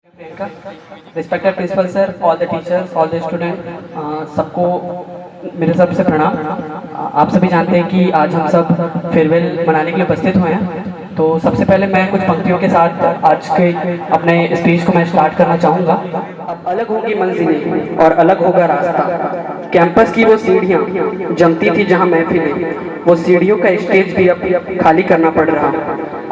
Respected principal sir, all the teachers, all the student, सबको मेरे तरफ से प्रणाम। आप सभी जानते हैं कि आज हम सब फेयरवेल मनाने के लिए उपस्थित हुए हैं। तो सबसे पहले मैं कुछ पंक्तियों के साथ आज के अपने स्पीच को मैं स्टार्ट करना चाहूँगा। अब अलग होगी मंजिलें और अलग होगा रास्ता, कैंपस की वो सीढ़ियाँ जमती थी जहाँ महफिलें, वो सीढ़ियों का स्टेज भी अब खाली करना पड़ रहा।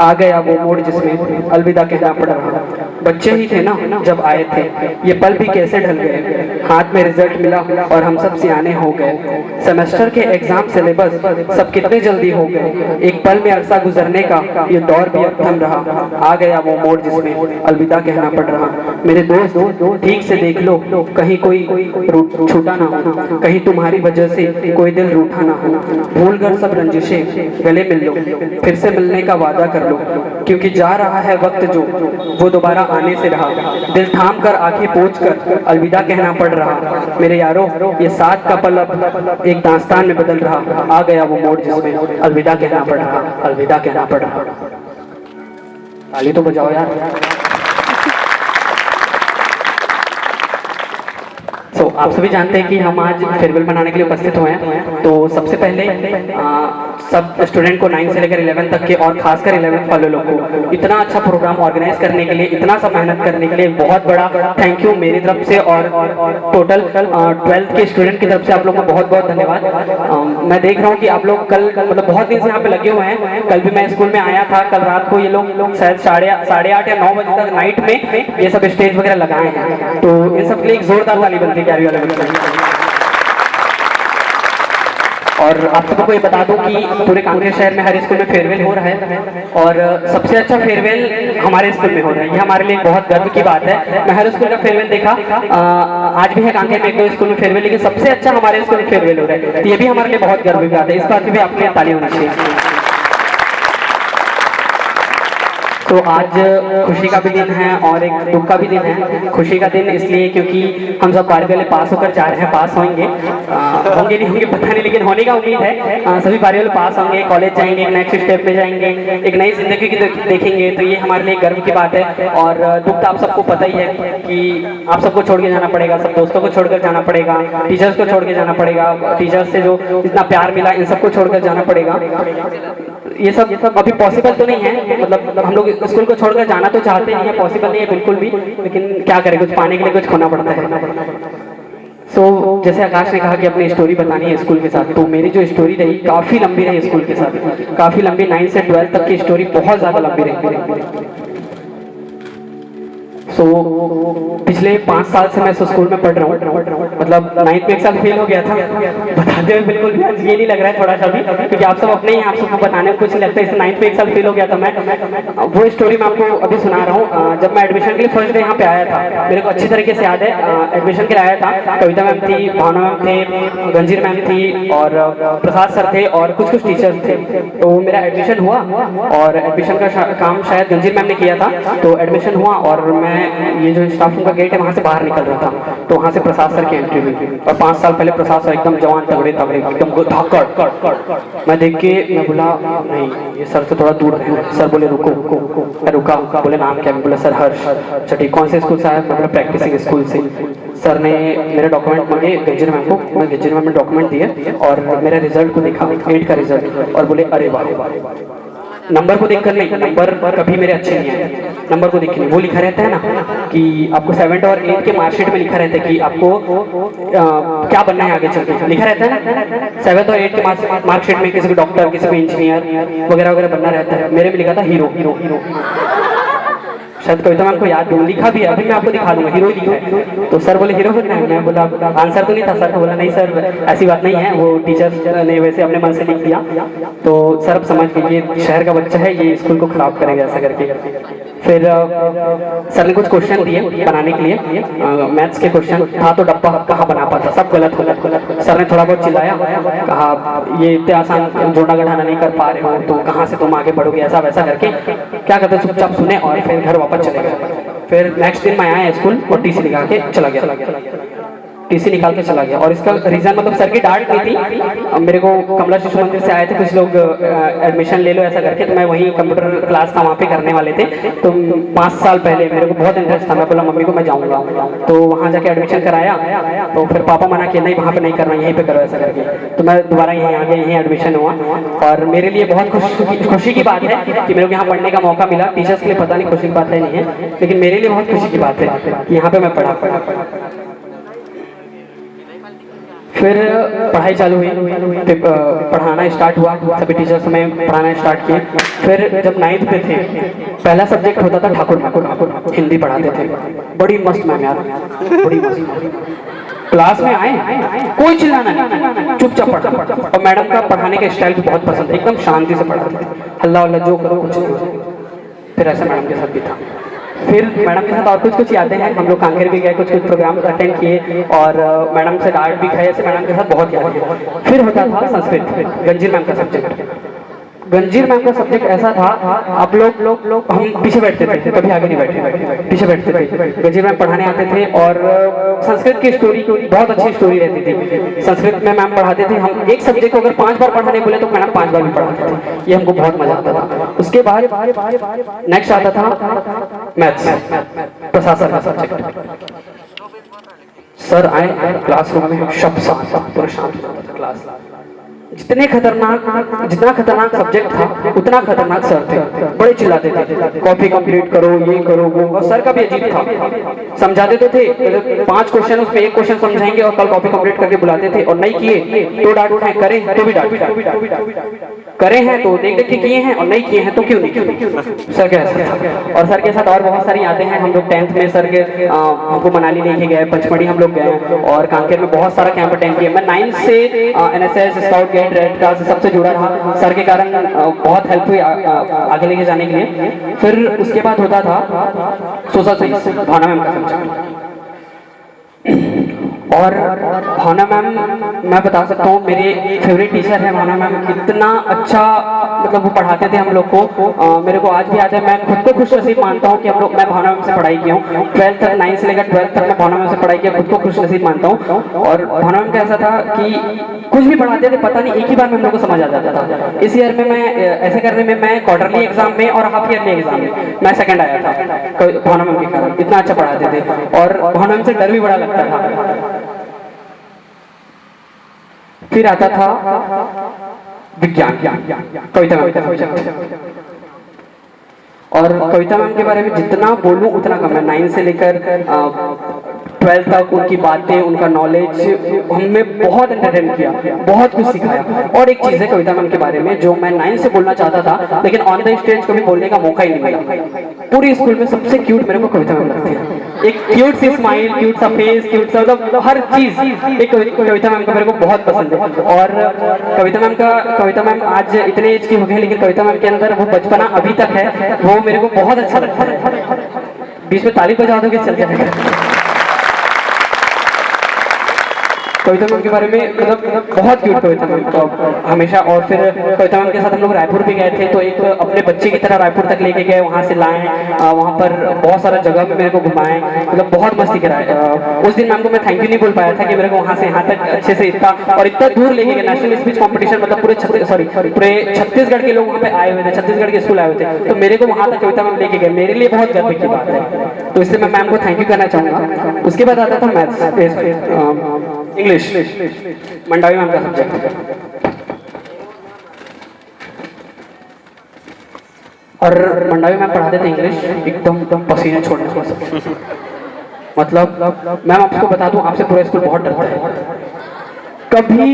आ गया वो मोड़ जिसमें अलविदा कहना पड़ रहा। बच्चे ही थे ना जब आए थे, ये पल भी कैसे ढल गए। हाथ में रिजल्ट मिला और हम सब सियाने हो गए। सेमेस्टर के एग्जाम सिलेबस सब कितने जल्दी हो गए। एक पल में अरसा गुजरने का ये दौर भी अब थम रहा। आ गया वो मोड़ जिसमें अलविदा कहना पड़ रहा। मेरे दोस्त ठीक से देख लो, कहीं कोई छूटा ना हो, कहीं तुम्हारी वजह से कोई दिल रूठा ना हो। भूल कर सब रंजिशें, गले मिल लो, फिर से मिलने का वादा कर लो, क्योंकि जा रहा है वक्त जो वो दोबारा आने से रहा। दिल थाम कर आंखें पोंछ कर अलविदा कहना पड़ रहा। मेरे यारों, ये साथ का पल अब एक दास्तान में बदल रहा। आ गया वो मोड़ जिसमें अलविदा कहना पड़ रहा, अलविदा कहना पड़ रहा। ताली तो बजाओ यार। आप सभी जानते हैं कि हम आज फेयरवेल मनाने के लिए उपस्थित हुए हैं। तो सबसे पहले सब स्टूडेंट को 9 से लेकर 11 तक के और खासकर 11th वाले लोग को इतना अच्छा प्रोग्राम ऑर्गेनाइज करने के लिए, इतना सब मेहनत करने के लिए बहुत बड़ा थैंक यू मेरी तरफ से और टोटल 12th के स्टूडेंट की तरफ से आप लोग का बहुत बहुत धन्यवाद। मैं देख रहा हूँ कि आप लोग कल मतलब बहुत दिन से यहाँ पे लगे हुए हैं। कल भी मैं स्कूल में आया था, कल रात को ये लोग शायद 8:30 या 9 बजे तक नाइट में ये सब स्टेज वगैरह लगाए हैं। तो इन सब के लिए एक जोरदार ताली बनती है। और आप सबको ये बता दूं कि पूरे कांकेर शहर में हर स्कूल में फेयरवेल हो रहा है और सबसे अच्छा फेयरवेल हमारे स्कूल में हो रहा है। ये हमारे लिए बहुत गर्व की बात है। मैं हर स्कूल का फेयरवेल देखा, आज भी है कांकेर में 1-2 स्कूल में फेयरवेल, लेकिन सबसे अच्छा हमारे स्कूल में फेयरवेल हो रहा है। तो ये भी हमारे लिए बहुत गर्व की बात है। इस बात की भी आपके ताली होनी चाहिए। तो आज खुशी का भी दिन है और एक दुख का भी दिन है। खुशी का दिन इसलिए क्योंकि हम सब 12वीं वाले पास होकर जा रहे हैं, पास होंगे होंगे नहीं होंगे पता नहीं, लेकिन होने का उम्मीद है। सभी 12वीं वाले पास होंगे, कॉलेज जाएंगे, एक नेक्स्ट स्टेप पे जाएंगे, एक नई जिंदगी की देखेंगे। तो ये हमारे लिए गर्व की बात है। और दुख तो आप सबको पता ही है कि आप सबको छोड़ के जाना पड़ेगा, सब दोस्तों को छोड़कर जाना पड़ेगा, टीचर्स को छोड़ के जाना पड़ेगा, टीचर्स से जो इतना प्यार मिला इन सबको छोड़कर जाना पड़ेगा। ये सब अभी पॉसिबल तो नहीं है, मतलब हम लोग स्कूल को छोड़कर जाना तो चाहते नहीं है, पॉसिबल नहीं है बिल्कुल भी, लेकिन क्या करें, कुछ पाने के लिए कुछ खोना पड़ता है। जैसे आकाश ने कहा कि अपनी स्टोरी बतानी है स्कूल के साथ, तो मेरी जो स्टोरी रही काफी लंबी रही स्कूल के साथ, काफी लंबी। 9 से 12 तक की स्टोरी बहुत ज्यादा लंबी रही। पिछले 5 साल से मैं स्कूल में पढ़ रहा हूँ, मतलब 9th में एक साल फेल हो गया था। बताते हुए बिल्कुल भी ये नहीं लग रहा है थोड़ा सा भी, क्योंकि आप सब अपने ही, आप सबको बताने में कुछ नहीं लगता। इस 9th में एक साल फेल हो गया था मैं। वो स्टोरी मैं आपको अभी सुना रहा हूँ। जब मैं एडमिशन के लिए फर्स्ट डे यहाँ पे आया था, मेरे को अच्छी तरीके से याद है। एडमिशन के लिए आया था, कविता मैम थी, भावना मैम थे, गंजीर मैम थी और प्रसाद सर थे और कुछ टीचर्स थे। तो मेरा एडमिशन हुआ और एडमिशन का काम शायद गंजीर मैम ने किया था। तो एडमिशन हुआ और मैं ये जो स्टाफ रूम का गेट है वहाँ से बाहर निकल रहा था, तो वहाँ से प्रसाद सर की एंट्री हुई। और 5 साल पहले प्रसाद सर एकदम जवान तगड़े एकदम धाकड़। मैं देख के मैं बोला नहीं, ये सर से थोड़ा दूर रहे। सर बोले रुको, मैं रुका। बोले नाम क्या? बोला सर हर्ष। अच्छा ठीक, कौन से स्कूल से आया? मतलब प्रैक्टिसिंग स्कूल से। सर ने मेरे डॉक्यूमेंट मांगे गंजीर मैम को, मैं गंजीर मैम ने डॉक्यूमेंट दिए और मेरे रिजल्ट को देखा, 8 का रिजल्ट, और बोले अरे वाह। नंबर को देखकर नहीं, नंबर कभी मेरे अच्छे नहीं आए, नंबर को देखकर नहीं। वो लिखा रहता है ना कि आपको 7 और 8 के मार्कशीट में लिखा रहता है कि आपको क्या बनना है आगे चलकर, लिखा रहता है ना 7 और 8 के मार्कशीट में किसी को डॉक्टर, किसी को इंजीनियर वगैरह वगैरह बनना रहता है। मेरे में लिखा था हीरो। शायद कविता मैम को याद नहीं, लिखा भी है, अभी मैं आपको दिखा दूंगा, हीरो लिखा है। तो सर बोले हीरो बनना है। मैं बोला आंसर तो नहीं था। सर को बोला नहीं सर ऐसी बात नहीं है, वो टीचर्स ने वैसे अपने मन से लिख दिया। तो सर अब समझ गए ये शहर का बच्चा है, ये स्कूल को खराब करेगा ऐसा करके। फिर सर ने कुछ क्वेश्चन दिए बनाने के लिए, मैथ्स के क्वेश्चन था। तो डब्बा कहाँ बना पाता, सब गलत। सर ने थोड़ा बहुत चिल्लाया, कहा ये इतने आसान जोड़ा गढ़ाना नहीं कर पा रहे हो तो कहाँ से तुम आगे बढ़ोगे, ऐसा वैसा करके। क्या करते चुपचाप सुने और फिर घर वापस चले गए। फिर नेक्स्ट दिन मैं आया स्कूल और टीसी लगा के चला गया। टीसी निकाल के चला गया। और इसका रीजन मतलब सर की डांट नहीं थी, मेरे को कमला शिशु मंदिर से आए थे कुछ लोग, एडमिशन ले लो ऐसा करके, तो मैं वहीं कंप्यूटर क्लास था वहाँ पे करने वाले थे। तो 5 साल पहले मेरे को बहुत इंटरेस्ट था, मैं बोला मम्मी को मैं जाऊँगा, तो वहाँ जाके एडमिशन कराया। तो फिर पापा मना किया नहीं वहाँ पे नहीं करना, यहीं पे करो ऐसा करके, तो मैं दोबारा यहीं आ गया, यहीं एडमिशन हुआ। और मेरे लिए बहुत खुशी की बात है कि मेरे को यहाँ पढ़ने का मौका मिला। टीचर्स के लिए पता नहीं खुशी की बात है नहीं है, लेकिन मेरे लिए बहुत खुशी की बात है कि यहाँ पे मैं पढ़ा। फिर पढ़ाई चालू हुई, पढ़ाना स्टार्ट हुआ, सभी टीचर्स में पढ़ाना स्टार्ट किए। फिर जब 9th पे थे, पहला सब्जेक्ट होता था ठाकुर, हिंदी पढ़ाते थे, बड़ी मस्त मैम यार, बड़ी मस्त। क्लास में आए कोई चिल्लाना नहीं, चुपचाप पढ़ा। और मैडम का पढ़ाने का स्टाइल भी बहुत पसंद है, एकदम शांति से पढ़ाते थे, हल्ला वल्ला जो करो कुछ नहीं। फिर ऐसा मैडम के साथ भी था। फिर मैडम के साथ और कुछ यादें हैं, हम लोग कांकेर भी गए, कुछ प्रोग्राम अटेंड किए और मैडम से डांट भी खाए, ऐसे मैडम के साथ बहुत यादें। फिर होता था संस्कृत, गंजीर मैम का सब्जेक्ट। गंजीर मैम का सब्जेक्ट ऐसा था, आप लोग हम पीछे बैठते थे, कभी आगे नहीं बैठे, पीछे बैठते थे। गंजीर मैम पढ़ाने आते थे और संस्कृत की स्टोरी बहुत अच्छी स्टोरी रहती थी। संस्कृत में मैम पढ़ाते थे, हम एक सब्जेक्ट को अगर 5 बार पढ़ाने बोले तो मैडम 5 बार भी पढ़ाते थे, ये हमको बहुत मजा आता था। उसके बाद नेक्स्ट आता था मैथ्स, प्रशासन का सब्जेक्ट। सर आए क्लासरूम में, शब्द पूरा शांत हो जाता था क्लास। जितना खतरनाक सब्जेक्ट था उतना खतरनाक सर थे, बड़े चिल्लाते थे, कॉपी कंप्लीट करो, ये करो वो। और सर का भी अजीब था, समझाते तो थे, 5 क्वेश्चन उसमें 1 क्वेश्चन समझाएंगे और कल कॉपी कंप्लीट करके बुलाते थे। और नहीं किए तो डांट खाए, करें तो भी डांट, करे हैं तो देख देख के किए हैं और नहीं किए हैं तो क्यों नहीं किए, सर के ऐसा। और सर के साथ और बहुत सारी यादें हैं। हम लोग 10th में सर के हमको मनाली लेके गए, पचमढ़ी हम लोग गए और कांकेर में बहुत सारा कैंप अटेंड किया। मैं 9th से NSS, scout guide, red cross सबसे जुड़ा रहा, सर के कारण बहुत हेल्प हुई आगे लेके जाने के लिए। फिर उसके बाद होता था सोशल साइंस, भावना मैम का सब्जेक्ट। और भावना मैम मैं बता सकता हूँ मेरी फेवरेट टीचर है भावना मैम। इतना अच्छा मतलब वो पढ़ाते थे हम लोग को, मेरे को आज भी याद है। मैं खुद को खुश नसीब मानता हूँ कि मैं भावना मैम से पढ़ाई किया हूँ। 12th तक, 9th से लेकर 12th तक मैं भावना मैम से पढ़ाई किया, खुद को खुश नसीब मानता हूँ। और भावना मैम का ऐसा था कि कुछ भी पढ़ाते थे पता नहीं एक ही बार में हम लोग को समझ आ जाता था। इस ईयर में मैं ऐसे करने में मैं क्वार्टरली एग्जाम में और हाफ ईयरली एग्जाम में मैं सेकंड आया था भावना मैम के कारण, इतना अच्छा पढ़ाते थे। और भावना मैम से डर भी बड़ा लगता था। फिर आता था विज्ञान, कविता मैम का। और कविता मैम के बारे में जितना बोलूं उतना कम है। 9 से लेकर 12th तक उनकी बातें, उनका नॉलेज हमें बहुत एंटरटेन किया, बहुत कुछ सिखाया। और एक चीज़ है कविता मैम के बारे में जो मैं 9 से बोलना चाहता था लेकिन ऑन द स्टेज कभी बोलने का मौका ही नहीं मिला। पूरी स्कूल में सबसे क्यूट मेरे को कविता मैम लगती है। एक क्यूट सी स्माइल, क्यूट सा फेस, क्यूट सा मतलब हर चीज़ एक कविता मैम का मेरे को बहुत पसंद है। और कविता मैम आज इतने एज की हो गए लेकिन कविता मैम के अंदर वो बचपना अभी तक है, वो मेरे को बहुत अच्छा लगता है। बीच में ताली बजा दोगे चल जाएगा। कविता मैम के बारे में मतलब बहुत क्यूट कविता मैम को हमेशा। और फिर कविता मैम के साथ हम लोग रायपुर भी गए थे, तो एक अपने बच्चे की तरह रायपुर तक लेके गए, वहाँ से लाए, वहाँ पर बहुत सारा जगह में मेरे को घुमाए, मतलब बहुत मस्ती कराए। उस दिन मैम को मैं थैंक यू नहीं बोल पाया था कि मेरे को वहाँ से यहाँ तक अच्छे से इतना दूर लेके गए। नेशनल स्पीच कॉम्पिटिशन मतलब पूरे छत्तीसगढ़ के लोग वहाँ पे आए हुए थे, छत्तीसगढ़ के स्कूल आए हुए थे, तो मेरे को वहाँ तक कविता मैम लेके गए, मेरे लिए बहुत गर्व की बात है। तो इसलिए मैं मैम को थैंक यू करना चाहूँगा। उसके बाद आता था मैथ्स, इंग्लिश, मंडावी मैम का सब्जेक्ट। और मंडावी मैम पढ़ाते थे इंग्लिश, एकदम पसीने छोड़ने को मतलब मैम आपको बता दूं, आपसे पूरा स्कूल बहुत डरता है। कभी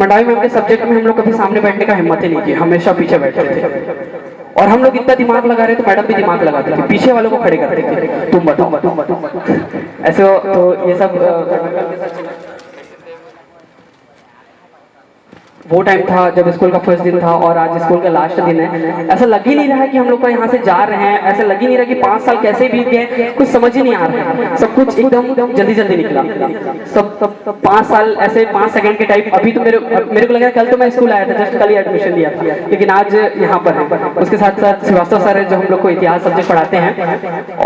मंडावी मैम के सब्जेक्ट में हम लोग कभी सामने बैठने का हिम्मत ही नहीं की, हमेशा पीछे बैठते थे। और हम लोग इतना दिमाग लगा रहे तो मैडम भी दिमाग लगाते थे, पीछे वालों को खड़े करते थे, तुम बताओ ऐसे। तो ये सब वो टाइम था जब स्कूल का फर्स्ट दिन था और आज स्कूल का लास्ट दिन है। ऐसा लग ही नहीं रहा है कि हम लोग का यहाँ से जा रहे हैं, ऐसा लग ही नहीं रहा कि 5 साल कैसे बीत गए, कुछ समझ ही नहीं आ रहा है। सब कुछ एकदम जल्दी जल्दी निकला। सब 5 साल ऐसे 5 सेकंड के टाइप। अभी तो मेरे को लगा कल तो मैं स्कूल आया था, जस्ट कल ही एडमिशन लिया था, लेकिन आज यहाँ पर है। उसके साथ साथ श्रीवास्तव सर है जो हम लोग को इतिहास सब्जेक्ट पढ़ाते हैं,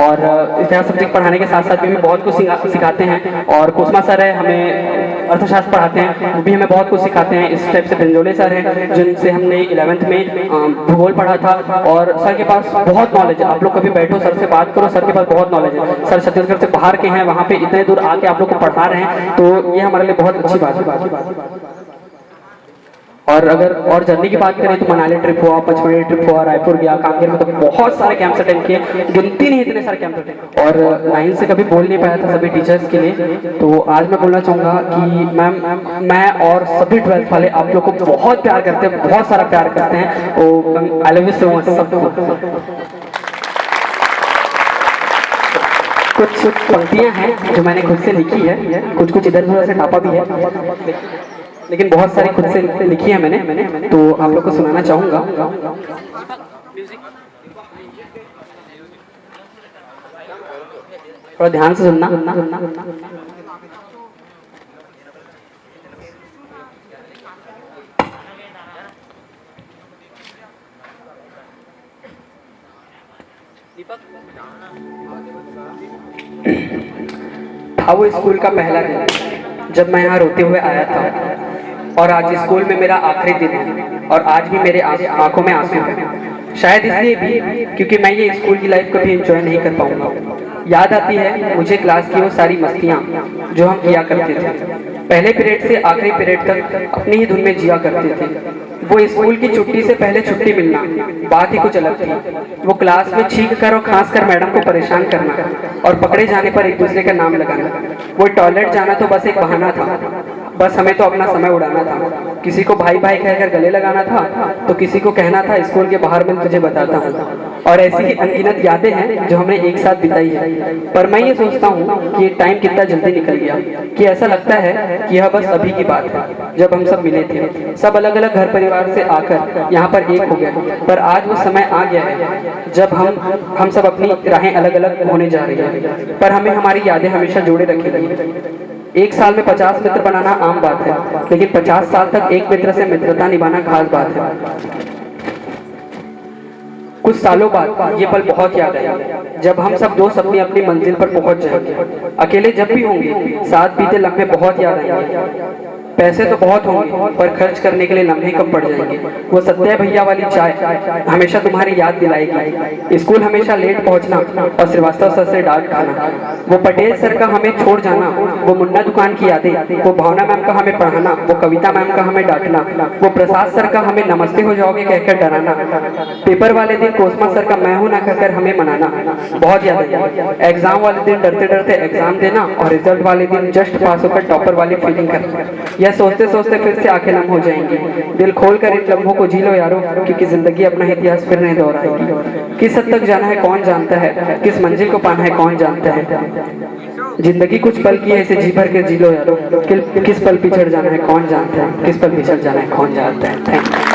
और इतिहास सब्जेक्ट पढ़ाने के साथ साथ भी हमें बहुत कुछ सिखाते हैं। और कुसुमा सर है, हमें अर्थशास्त्र पढ़ाते हैं, वो भी हमें बहुत कुछ सिखाते हैं। इस टाइप से बेंजोले सर हैं जिनसे हमने 11th में भूगोल पढ़ा था, और सर के पास बहुत नॉलेज है। आप लोग कभी बैठो, सर से बात करो, सर के पास बहुत नॉलेज है। सर छत्तीसगढ़ से बाहर के हैं, वहाँ पे इतने दूर आके आप लोग को पढ़ा रहे हैं, तो ये हमारे लिए बहुत अच्छी बात है। और अगर और जर्नी की बात करें तो मनाली ट्रिप हुआ, पचमढ़ी ट्रिप हुआ, रायपुर गया, कांकेर में तो बहुत सारे कैंप्स अटेंड किए, गिनती नहीं इतने सारे कैंप्स अटेंड। और 9 से कभी बोल नहीं पाया था सभी टीचर्स के लिए, तो आज मैं बोलना चाहूँगा कि मैम, मैं और सभी 12th वाले आप लोग को बहुत प्यार करते हैं, बहुत सारा प्यार करते हैं। तो I love you so much सबको। कुछ पंक्तियाँ हैं जो मैंने खुद से लिखी है, कुछ इधर उधर से टापा भी है, लेकिन बहुत सारी खुद से लिखी है मैंने, तो आप लोग को सुनाना चाहूँगा। थोड़ा ध्यान से सुनना। था वो स्कूल का पहला दिन जब मैं यहाँ रोते हुए आया था, और आज स्कूल में मेरा आखिरी दिन है, और आज भी मेरे आंखों में आंसू हैं। शायद इसलिए भी क्योंकि मैं ये स्कूल की लाइफ कभी एंजॉय नहीं कर पाऊंगा। याद आती है मुझे क्लास की वो सारी मस्तियाँ जो हम किया करते थे, पहले पीरियड से आखिरी पीरियड तक अपनी ही धुन में जिया करते थे। वो स्कूल की छुट्टी से पहले छुट्टी मिलना बात ही कुछ अलग थी। वो क्लास में छींक कर और खांस कर मैडम को परेशान करना, और पकड़े जाने पर एक दूसरे का नाम लगाना। वो टॉयलेट जाना तो बस एक बहाना था, बस हमें तो अपना समय उड़ाना था। किसी को भाई भाई कहकर गले लगाना था, तो किसी को कहना था स्कूल के बाहर मैं तुझे बताता हूँ। और ऐसी ही अनगिनत यादें हैं जो हमने एक साथ बिताई है। पर मैं ये सोचता हूँ कि टाइम कितना जल्दी निकल गया, कि ऐसा लगता है कि यह बस अभी की बात है जब हम सब मिले थे, सब अलग अलग घर परिवार से आकर यहाँ पर एक हो गए। पर आज वो समय आ गया है जब हम सब अपनी राहें अलग अलग होने जा रही हैं, पर हमें हमारी यादें हमेशा जोड़े रखेंगी। एक साल में 50 मित्र बनाना आम बात है, लेकिन 50 साल तक एक मित्र से मित्रता निभाना खास बात है। कुछ सालों बाद ये पल बहुत याद आएंगे जब हम सब दोस्त अपनी अपनी मंजिल पर पहुंच जाएंगे। अकेले जब भी होंगे साथ बीते लम्हे बहुत याद आएंगे। पैसे तो बहुत होंगे पर खर्च करने के लिए लम्हे कम पड़ जाएंगे। वो सत्या भैया वाली चाय हमेशा तुम्हारी याद दिलाएगी। स्कूल हमेशा लेट पहुंचना और श्रीवास्तव सर से डांट खाना, वो पटेल सर का हमें छोड़ जाना, वो मुन्ना दुकान की यादें, वो भावना मैम का हमें पढ़ाना, वो कविता मैम का हमें डांटना, वो प्रसाद सर का हमें नमस्ते हो जाओगे कहकर डराना, पेपर वाले दिन कोसमा सर का मैं हूं ना कहकर हमें मनाना। बहुत याद है एग्जाम वाले दिन डरते डरते एग्जाम देना, और रिजल्ट वाले दिन जस्ट पास होकर टॉपर वाली फीलिंग करना। यह सोचते सोचते फिर से आंखें नम हो जाएंगी। दिल खोल कर इन लम्हों को जी लो यारो, क्योंकि जिंदगी अपना इतिहास फिर नहीं दोहराएगी। किस हद तक जाना है कौन जानता है, किस मंजिल को पाना है कौन जानता है। जिंदगी कुछ पल की है, इसे जी भर के जी लो यारो, किस पल पिछड़ जाना है कौन जानता है, किस पल पिछड़ जाना है कौन जानता है। Thank you.